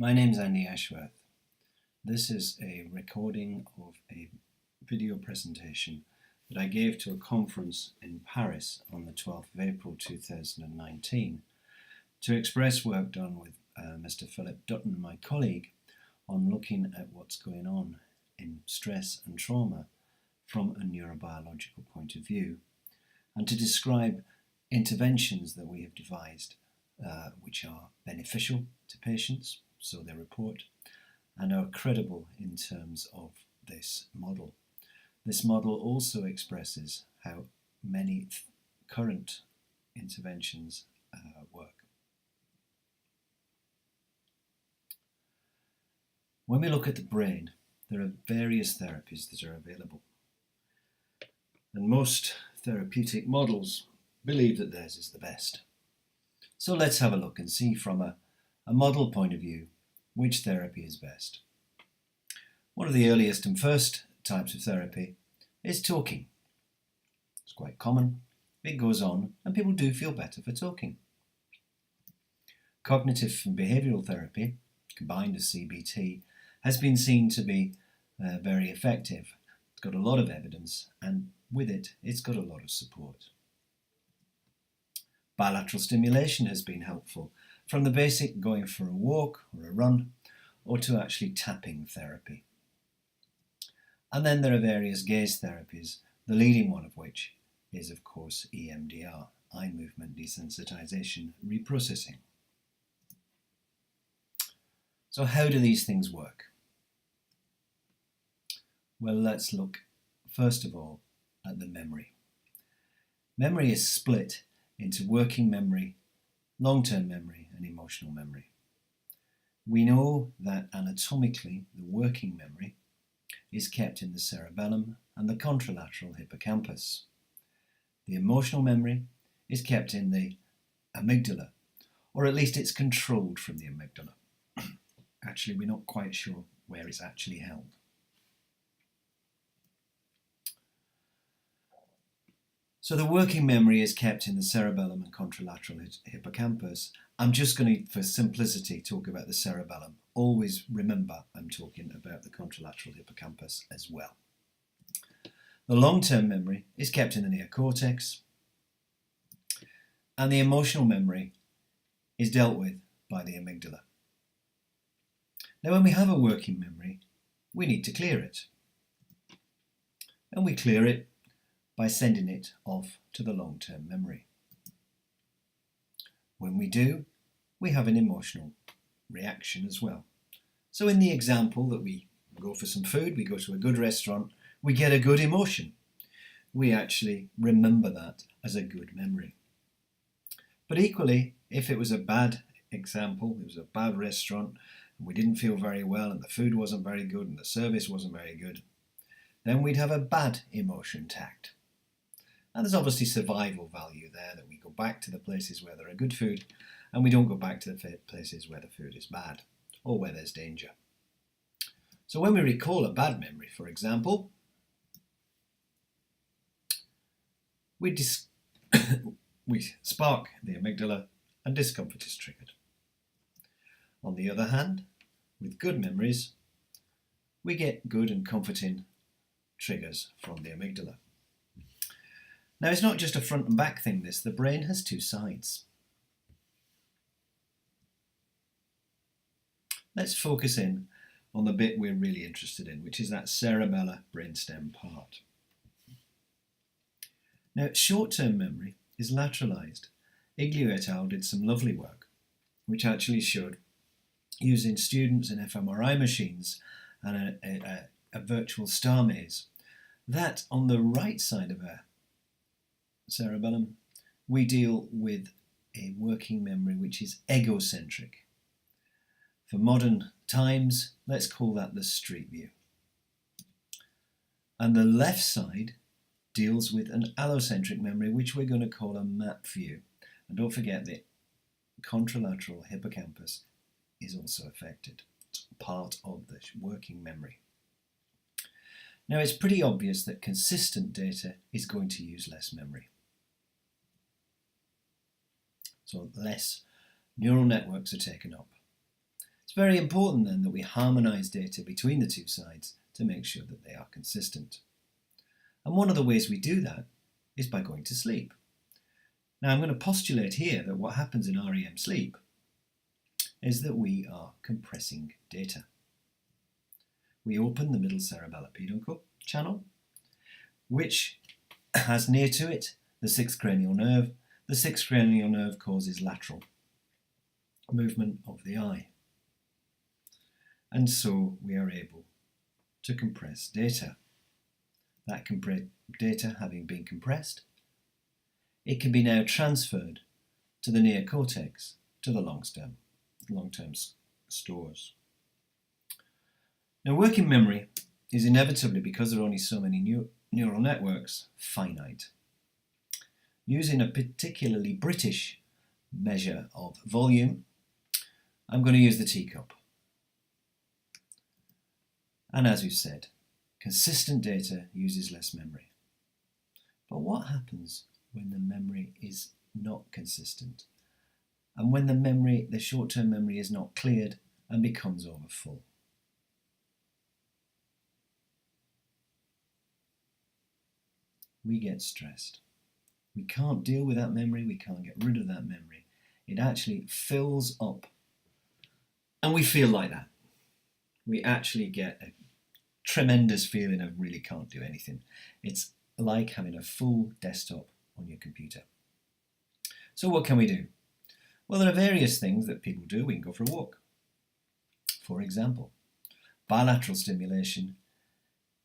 My name's Andy Ashworth. This is a recording of a video presentation that I gave to a conference in Paris on the 12th of April 2019 to express work done with Mr. Philip Dutton, my colleague, on looking at what's going on in stress and trauma from a neurobiological point of view, and to describe interventions that we have devised which are beneficial to patients, so they report, and are credible in terms of this model. This model also expresses how many current interventions work. When we look at the brain, there are various therapies that are available. And most therapeutic models believe that theirs is the best. So let's have a look and see from a model point of view which therapy is best. One of the earliest and first types of therapy is talking. It's quite common, it goes on, and people do feel better for talking. Cognitive and behavioural therapy, combined as CBT, has been seen to be very effective. It's got a lot of evidence, and with it, it's got a lot of support. Bilateral stimulation has been helpful, from the basic going for a walk or a run, or to actually tapping therapy. And then there are various gaze therapies, the leading one of which is, of course, EMDR, eye movement desensitization reprocessing. So how do these things work? Well, let's look first of all at the memory. Memory is split into working memory, long-term memory, and emotional memory. We know that anatomically the working memory is kept in the cerebellum and the contralateral hippocampus. The emotional memory is kept in the amygdala, or at least it's controlled from the amygdala. Actually, we're not quite sure where it's actually held. So the working memory is kept in the cerebellum and contralateral hippocampus. I'm just going to, for simplicity, talk about the cerebellum. Always remember I'm talking about the contralateral hippocampus as well. The long-term memory is kept in the neocortex, and the emotional memory is dealt with by the amygdala. Now, when we have a working memory, we need to clear it. And we clear it by sending it off to the long-term memory. When we do, we have an emotional reaction as well. So in the example that we go for some food, we go to a good restaurant, we get a good emotion. We actually remember that as a good memory. But equally, if it was a bad example, it was a bad restaurant, and we didn't feel very well, and the food wasn't very good, and the service wasn't very good, then we'd have a bad emotion tagged. And there's obviously survival value there, that we go back to the places where there are good food and we don't go back to the places where the food is bad or where there's danger. So when we recall a bad memory, for example, we spark the amygdala and discomfort is triggered. On the other hand, with good memories, we get good and comforting triggers from the amygdala. Now, it's not just a front and back thing, this. The brain has two sides. Let's focus in on the bit we're really interested in, which is that cerebellar brainstem part. Now, short-term memory is lateralized. Iglio et al. Did some lovely work, which actually showed, using students in fMRI machines and a virtual star maze, that on the right side of our cerebellum, we deal with a working memory which is egocentric. For modern times, let's call that the street view. And the left side deals with an allocentric memory, which we're going to call a map view. And don't forget the contralateral hippocampus is also affected. It's part of the working memory. Now, it's pretty obvious that consistent data is going to use less memory. So less neural networks are taken up. It's very important then that we harmonise data between the two sides to make sure that they are consistent. And one of the ways we do that is by going to sleep. Now I'm going to postulate here that what happens in REM sleep is that we are compressing data. We open the middle cerebellar channel, which has near to it the sixth cranial nerve. The sixth cranial nerve causes lateral movement of the eye. And so we are able to compress data. That data having been compressed, it can be now transferred to the neocortex, to the long-term stores. Now, working memory is inevitably, because there are only so many neural networks, finite. Using a particularly British measure of volume, I'm going to use the teacup. And as we've said, consistent data uses less memory. But what happens when the memory is not consistent? And when the short-term memory is not cleared and becomes overfull? We get stressed. We can't deal with that memory, we can't get rid of that memory. It actually fills up. And we feel like that. We actually get a tremendous feeling of really can't do anything. It's like having a full desktop on your computer. So what can we do? Well, there are various things that people do. We can go for a walk. For example, bilateral stimulation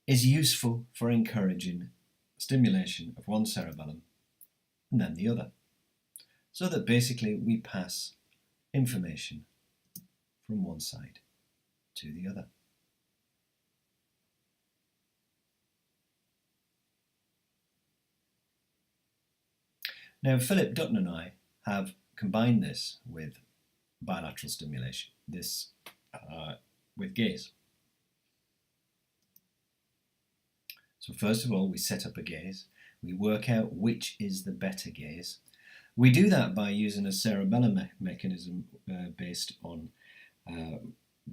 is useful for encouraging stimulation of one cerebellum and then the other, so that basically we pass information from one side to the other. Now, Philip Dutton and I have combined this with bilateral stimulation, with gaze. So first of all, we set up a gaze. We work out which is the better gaze. We do that by using a cerebellum mechanism based on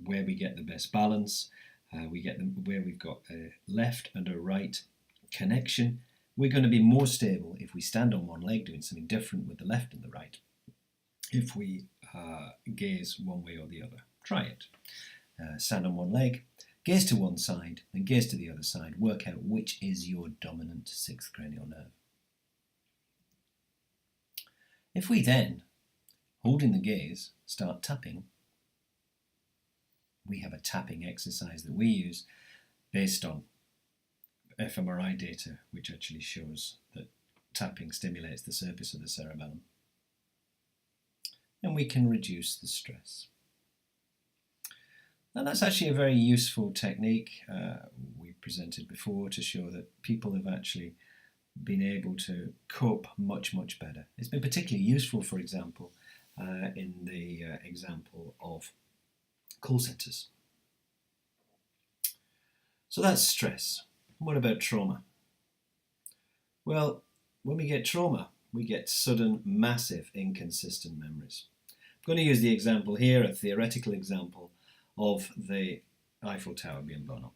where we get the best balance. We get where we've got a left and a right connection. We're going to be more stable if we stand on one leg doing something different with the left and the right. If we gaze one way or the other. Try it. Stand on one leg, gaze to one side, then gaze to the other side. Work out which is your dominant sixth cranial nerve. If we then, holding the gaze, start tapping, we have a tapping exercise that we use based on fMRI data, which actually shows that tapping stimulates the surface of the cerebellum. And we can reduce the stress. And that's actually a very useful technique we presented before to show that people have actually been able to cope much, much better. It's been particularly useful, for example, in the example of call centres. So that's stress. What about trauma? Well, when we get trauma, we get sudden, massive, inconsistent memories. I'm going to use the example here, a theoretical example of the Eiffel Tower being blown up.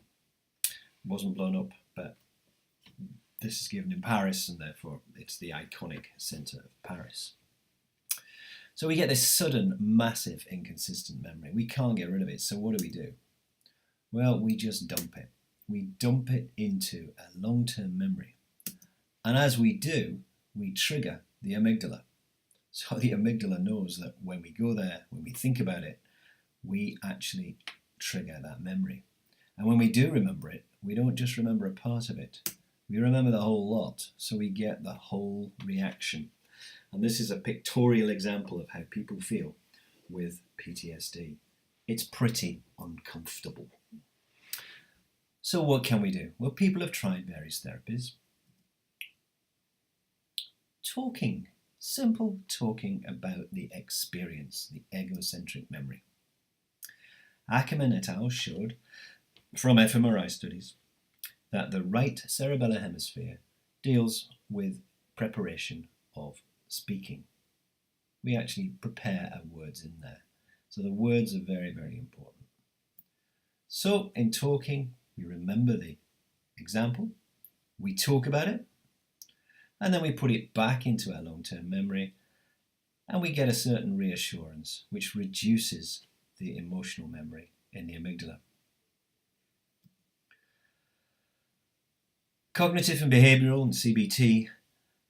It wasn't blown up, but this is given in Paris, and therefore it's the iconic centre of Paris. So we get this sudden, massive, inconsistent memory. We can't get rid of it, so what do? Well, we just dump it. We dump it into a long-term memory. And as we do, we trigger the amygdala. So the amygdala knows that when we go there, when we think about it, we actually trigger that memory. And when we do remember it, we don't just remember a part of it. We remember the whole lot, so we get the whole reaction. And this is a pictorial example of how people feel with PTSD. It's pretty uncomfortable. So what can we do? Well, people have tried various therapies. Talking, simple talking about the experience, the egocentric memory. Ackerman et al. Showed from fMRI studies that the right cerebellar hemisphere deals with preparation of speaking. We actually prepare our words in there. So the words are very, very important. So in talking, we remember the example, we talk about it, and then we put it back into our long-term memory, and we get a certain reassurance which reduces the emotional memory in the amygdala. Cognitive and behavioural and CBT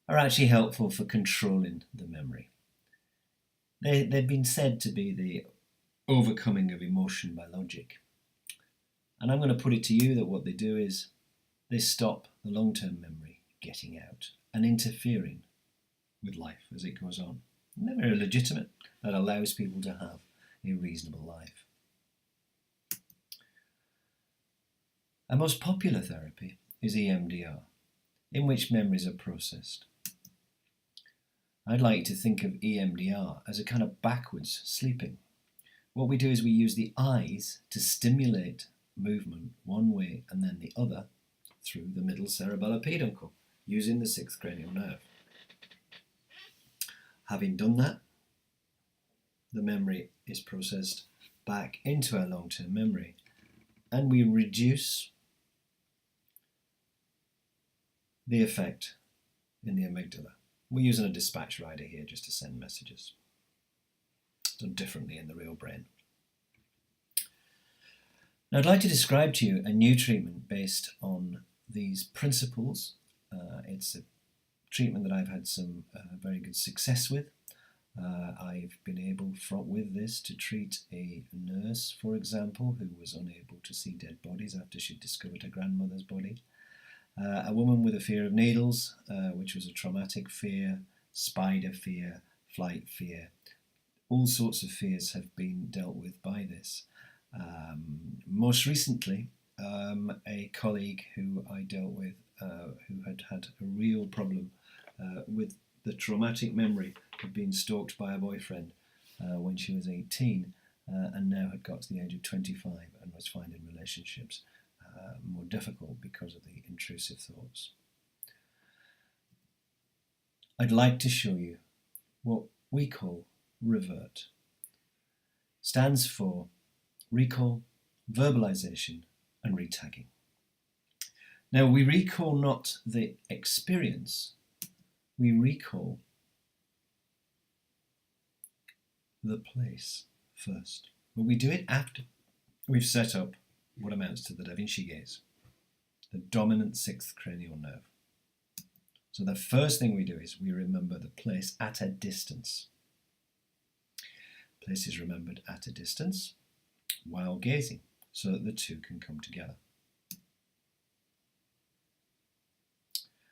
are actually helpful for controlling the memory. They've been said to be the overcoming of emotion by logic. And I'm going to put it to you that what they do is they stop the long-term memory getting out and interfering with life as it goes on. And they're very legitimate. That allows people to have a reasonable life. A most popular therapy is EMDR, in which memories are processed. I'd like to think of EMDR as a kind of backwards sleeping. What we do is we use the eyes to stimulate movement one way and then the other through the middle cerebellar peduncle, using the sixth cranial nerve. Having done that, the memory is processed back into our long-term memory, and we reduce the effect in the amygdala. We're using a dispatch rider here just to send messages. It's done differently in the real brain. Now I'd like to describe to you a new treatment based on these principles. It's a treatment that I've had some very good success with. I've been able, with this, to treat a nurse, for example, who was unable to see dead bodies after she'd discovered her grandmother's body. A woman with a fear of needles, which was a traumatic fear, spider fear, flight fear. All sorts of fears have been dealt with by this. Most recently, a colleague who I dealt with, who had had a real problem with the traumatic memory of being stalked by a boyfriend when she was 18, and now had got to the age of 25 and was finding relationships more difficult because of the intrusive thoughts. I'd like to show you what we call REVERT. Stands for recall, verbalization, and retagging. Now, we recall not the experience, we recall the place first. But we do it after we've set up what amounts to the Da Vinci gaze, the dominant sixth cranial nerve. So the first thing we do is we remember the place at a distance. Place is remembered at a distance while gazing, so that the two can come together.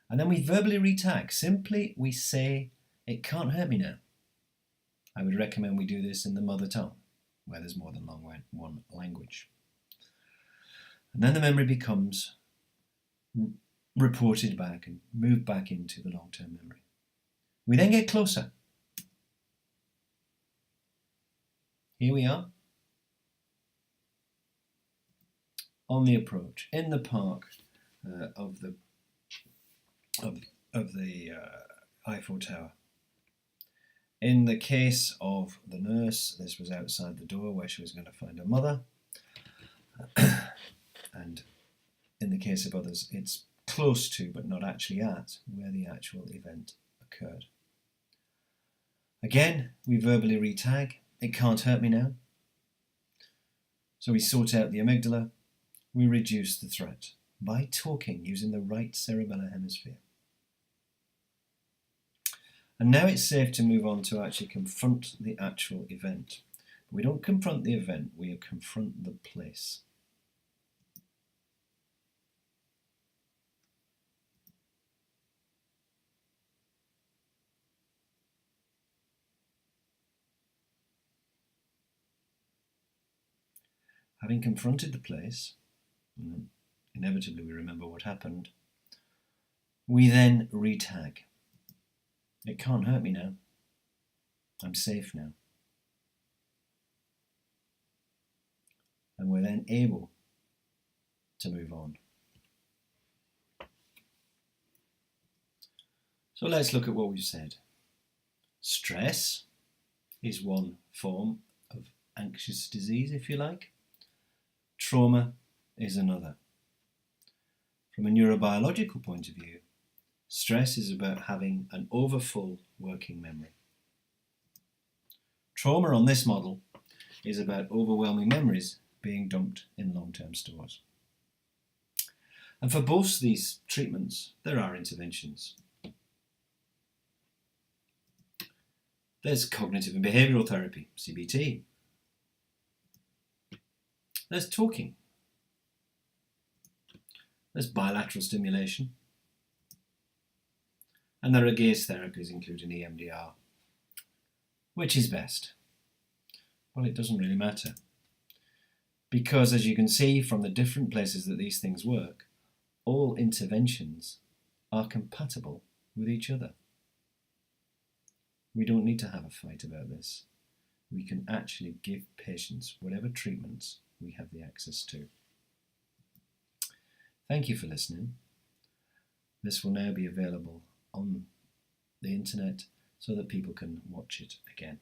And then we verbally retag. Simply we say, "It can't hurt me now." I would recommend we do this in the mother tongue, where there's more than one language. And then the memory becomes reported back and moved back into the long-term memory. We then get closer. Here we are on the approach in the park of the Eiffel Tower. In the case of the nurse, this was outside the door where she was going to find her mother. And in the case of others, it's close to, but not actually at, where the actual event occurred. Again, we verbally retag. It can't hurt me now. So we sort out the amygdala. We reduce the threat by talking using the right cerebellar hemisphere. And now it's safe to move on to actually confront the actual event. We don't confront the event, we confront the place. Having confronted the place, inevitably we remember what happened, we then retag. It can't hurt me now. I'm safe now. And we're then able to move on. So let's look at what we've said. Stress is one form of anxious disease, if you like. Trauma is another. From a neurobiological point of view, stress is about having an overfull working memory. Trauma on this model is about overwhelming memories being dumped in long-term stores. And for both these treatments, there are interventions. There's cognitive and behavioural therapy, CBT. There's talking. There's bilateral stimulation. And there are gaze therapies, including EMDR. Which is best? Well, it doesn't really matter. Because as you can see from the different places that these things work, all interventions are compatible with each other. We don't need to have a fight about this. We can actually give patients whatever treatments we have the access to. Thank you for listening. This will now be available on the internet so that people can watch it again.